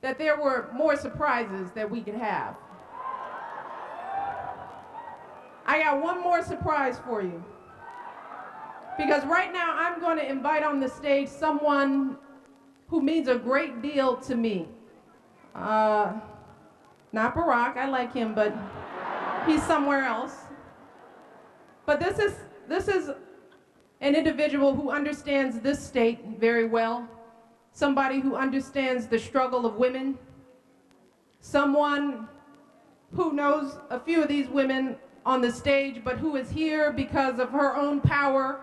that there were more surprises that we could have. I got one more surprise for you. Because right now I'm going to invite on the stage someone who means a great deal to me. Not Barack, I like him, but he's somewhere else. But this is an individual who understands this state very well, somebody who understands the struggle of women, someone who knows a few of these women on the stage, but who is here because of her own power,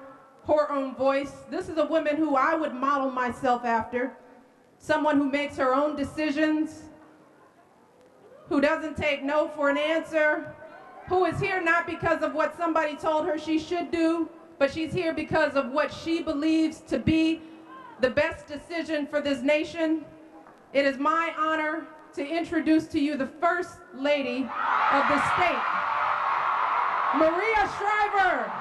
her own voice. This is a woman who I would model myself after, someone who makes her own decisions, who doesn't take no for an answer, who is here not because of what somebody told her she should do, but she's here because of what she believes to be the best decision for this nation. It is my honor to introduce to you the First Lady of the state, Maria Shriver.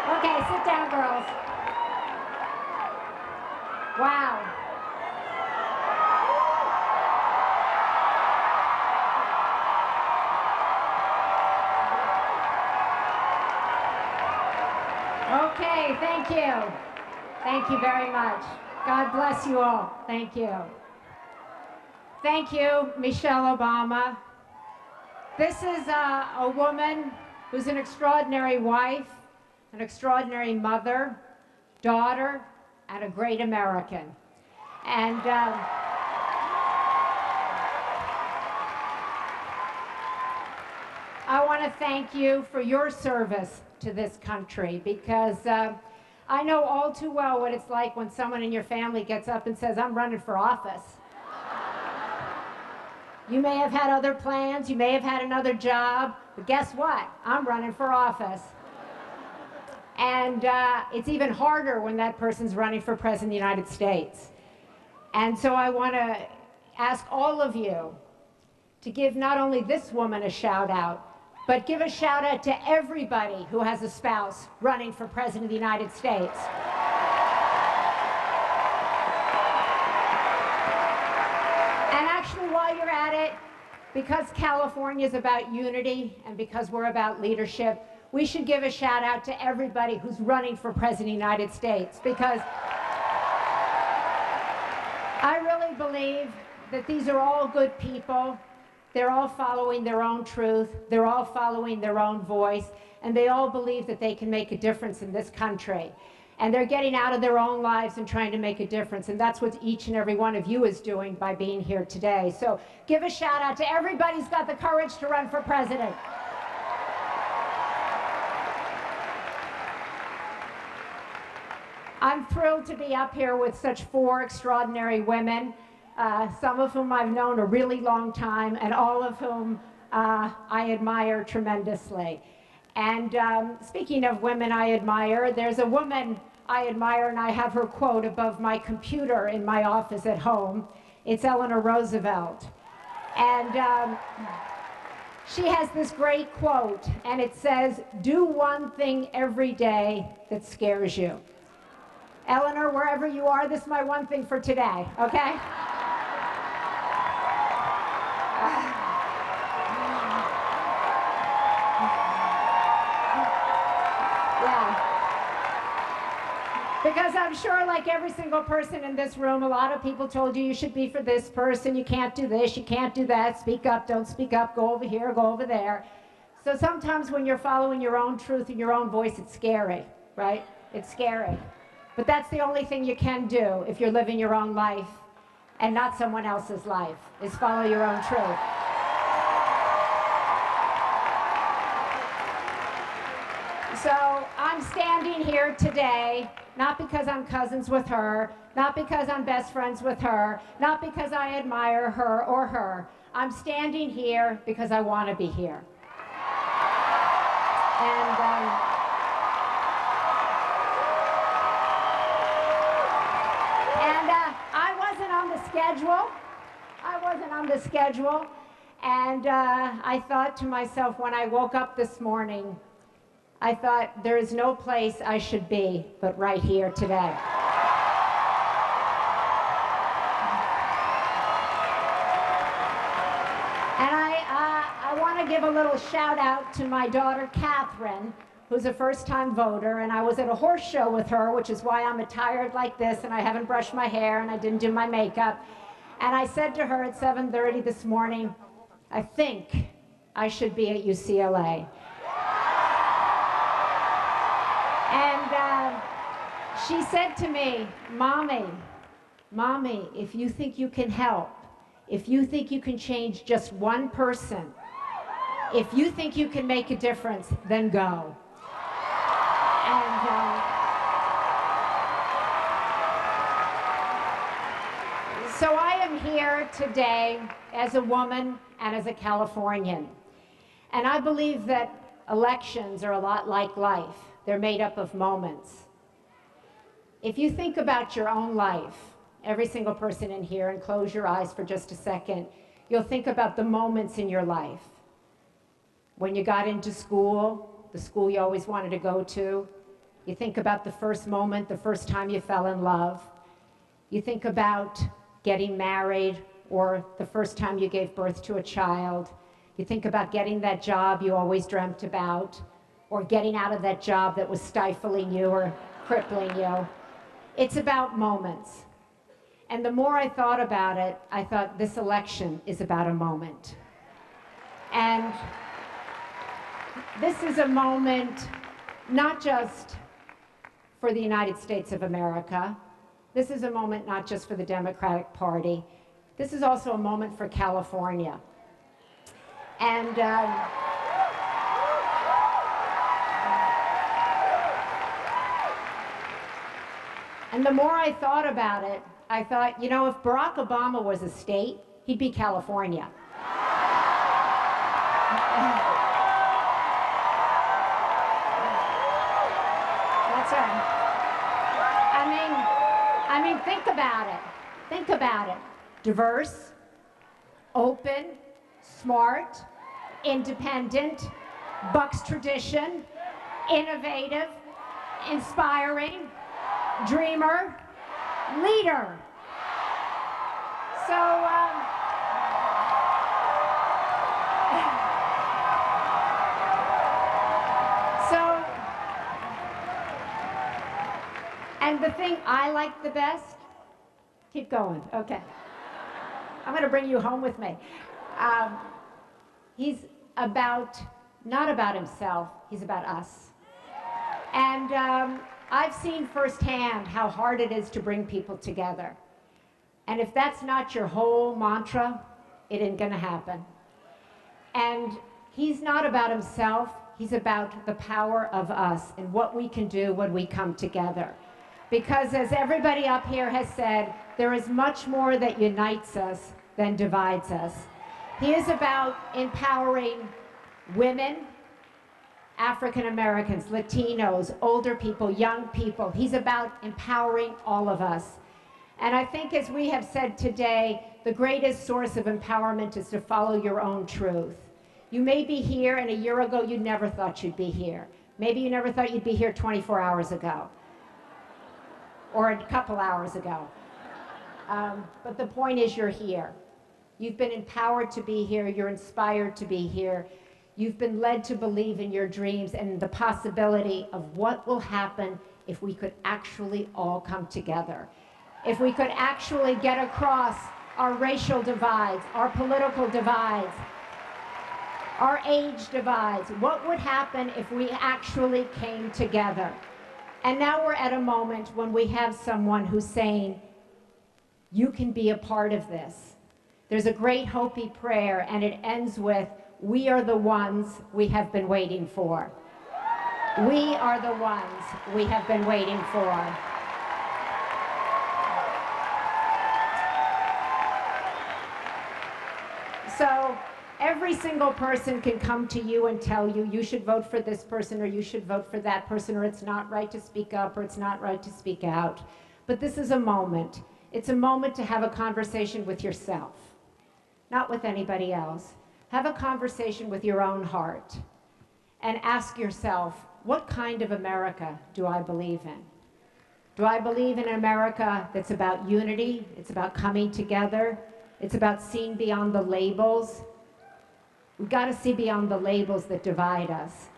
Okay, sit down, girls. Wow. Okay, thank you. Thank you very much. God bless you all. Thank you. Thank you, Michelle Obama. This is a woman who's an extraordinary wife, an extraordinary mother, daughter, and a great American. And I want to thank you for your service to this country, because I know all too well what it's like when someone in your family gets up and says, I'm running for office. You may have had other plans, you may have had another job, but guess what? I'm running for office. And it's even harder when that person's running for President of the United States. And so I want to ask all of you to give not only this woman a shout out, but give a shout out to everybody who has a spouse running for President of the United States. And actually, while you're at it, because California is about unity and because we're about leadership, we should give a shout out to everybody who's running for President of the United States, because I really believe that these are all good people. They're all following their own truth. They're all following their own voice. And they all believe that they can make a difference in this country. And they're getting out of their own lives and trying to make a difference. And that's what each and every one of you is doing by being here today. So give a shout out to everybody who's got the courage to run for president. I'm thrilled to be up here with such 4 extraordinary women, some of whom I've known a really long time, and all of whom I admire tremendously. And speaking of women I admire, there's a woman I admire, and I have her quote above my computer in my office at home. It's Eleanor Roosevelt. And she has this great quote, and it says, "Do one thing every day that scares you." Eleanor, wherever you are, this is my one thing for today, okay? Because I'm sure, like every single person in this room, a lot of people told you should be for this person, you can't do this, you can't do that, speak up, don't speak up, go over here, go over there. So sometimes when you're following your own truth and your own voice, it's scary, right? It's scary. But that's the only thing you can do if you're living your own life and not someone else's life, is follow your own truth. So I'm standing here today, not because I'm cousins with her, not because I'm best friends with her, not because I admire her or her. I'm standing here because I want to be here. And I wasn't on the schedule. I wasn't on the schedule. And I thought to myself when I woke up this morning, I thought, there is no place I should be but right here today. And I want to give a little shout out to my daughter, Catherine, who's a first-time voter, and I was at a horse show with her, which is why I'm attired like this, and I haven't brushed my hair, and I didn't do my makeup. And I said to her at 7:30 this morning, I think I should be at UCLA. And she said to me, Mommy, if you think you can help, if you think you can change just one person, if you think you can make a difference, then go. And so I am here today as a woman and as a Californian. And I believe that elections are a lot like life. They're made up of moments. If you think about your own life, every single person in here, and close your eyes for just a second, you'll think about the moments in your life. When you got into school, the school you always wanted to go to. You think about the first moment, the first time you fell in love. You think about getting married or the first time you gave birth to a child. You think about getting that job you always dreamt about, or getting out of that job that was stifling you or crippling you. It's about moments. And the more I thought about it, I thought this election is about a moment. And this is a moment not just for the United States of America. This is a moment not just for the Democratic Party. This is also a moment for California. And the more I thought about it, I thought, you know, if Barack Obama was a state, he'd be California. That's right. I mean, think about it. Think about it. Diverse, open, smart, independent, bucks tradition, innovative, inspiring, dreamer, leader. So, and the thing I like the best, keep going, okay. I'm gonna bring you home with me. He's not about himself, he's about us. And I've seen firsthand how hard it is to bring people together. And if that's not your whole mantra, it ain't gonna happen. And he's not about himself, he's about the power of us and what we can do when we come together. Because as everybody up here has said, there is much more that unites us than divides us. He is about empowering women, African Americans, Latinos, older people, young people. He's about empowering all of us. And I think, as we have said today, the greatest source of empowerment is to follow your own truth. You may be here, and a year ago you never thought you'd be here. Maybe you never thought you'd be here 24 hours ago, or a couple hours ago. But the point is, you're here. You've been empowered to be here. You're inspired to be here. You've been led to believe in your dreams and the possibility of what will happen if we could actually all come together. If we could actually get across our racial divides, our political divides, our age divides. What would happen if we actually came together? And now we're at a moment when we have someone who's saying, you can be a part of this. There's a great Hopi prayer, and it ends with, we are the ones we have been waiting for. We are the ones we have been waiting for. So every single person can come to you and tell you, you should vote for this person, or you should vote for that person, or it's not right to speak up, or it's not right to speak out. But this is a moment. It's a moment to have a conversation with yourself, not with anybody else. Have a conversation with your own heart and ask yourself, what kind of America do I believe in? Do I believe in an America that's about unity? It's about coming together. It's about seeing beyond the labels. We've got to see beyond the labels that divide us.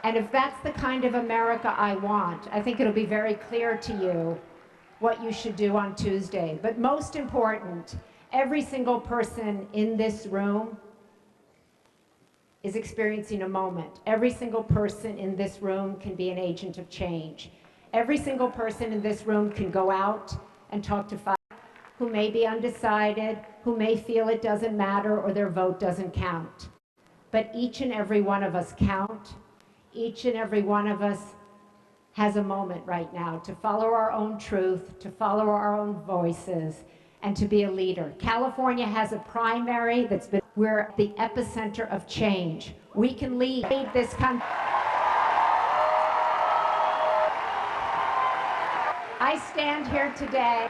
And if that's the kind of America I want, I think it'll be very clear to you what you should do on Tuesday. But most important, every single person in this room is experiencing a moment. Every single person in this room can be an agent of change. Every single person in this room can go out and talk to five who may be undecided, who may feel it doesn't matter or their vote doesn't count. But each and every one of us count. Each and every one of us has a moment right now to follow our own truth, to follow our own voices, and to be a leader. California has a primary that's been, we're the epicenter of change. We can lead this country. I stand here today,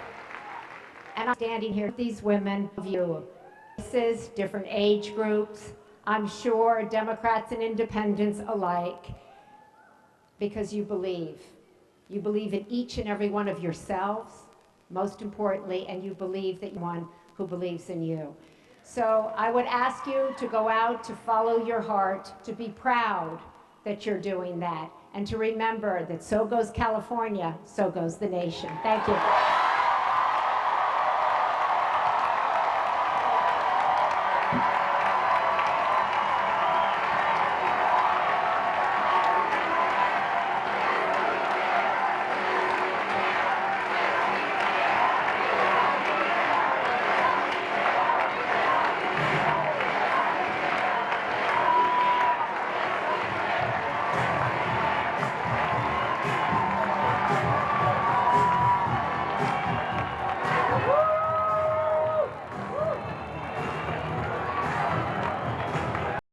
and I'm standing here with these women, voices, different age groups, I'm sure Democrats and independents alike, because you believe. You believe in each and every one of yourselves, most importantly, and you believe that one who believes in you. So I would ask you to go out, to follow your heart, to be proud that you're doing that, and to remember that so goes California, so goes the nation. Thank you.